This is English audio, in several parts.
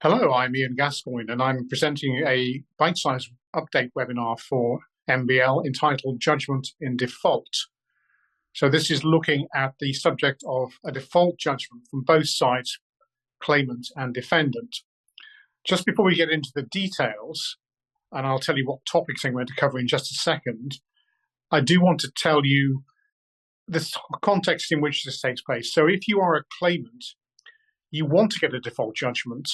Hello, I'm Ian Gascoigne, and I'm presenting a bite-sized update webinar for MBL entitled Judgment in Default. So this is looking at the subject of a default judgment from both sides, claimant and defendant. Just before we get into the details, and I'll tell you what topics I'm going to cover in just a second, I do want to tell you the context in which this takes place. So if you are a claimant, you want to get a default judgment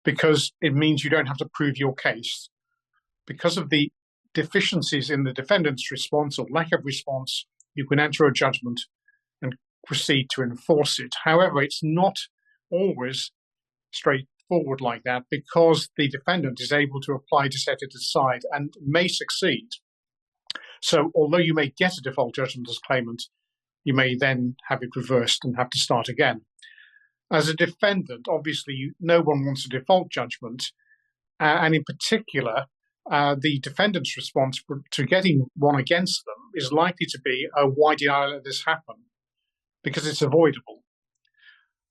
because it means you don't have to prove your case. Because of the deficiencies in the defendant's response or lack of response, you can enter a judgment and proceed to enforce it. However, it's not always straightforward like that because the defendant is able to apply to set it aside and may succeed. So although you may get a default judgment as claimant, you may then have it reversed and have to start again. As a defendant, obviously, no one wants a default judgment, and in particular, the defendant's response to getting one against them is likely to be, oh, why did I let this happen? Because it's avoidable.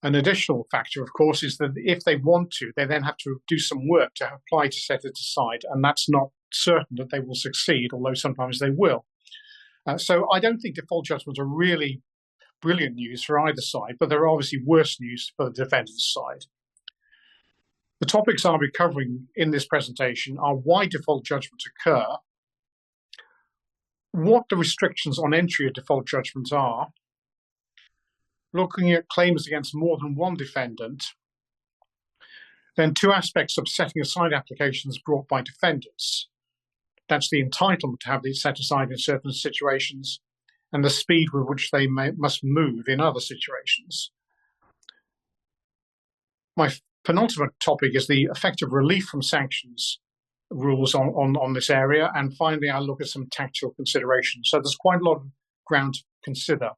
An additional factor, of course, is that if they want to, they then have to do some work to apply to set it aside, and that's not certain that they will succeed, although sometimes they will. So I don't think default judgments are really brilliant news for either side, but there are obviously worse news for the defendant's side. The topics I'll be covering in this presentation are why default judgments occur, what the restrictions on entry of default judgments are, looking at claims against more than one defendant, then two aspects of setting aside applications brought by defendants. That's the entitlement to have these set aside in certain situations, and the speed with which they must move in other situations. My penultimate topic is the effective relief from sanctions rules on this area, and finally I'll look at some tactical considerations. So there's quite a lot of ground to consider.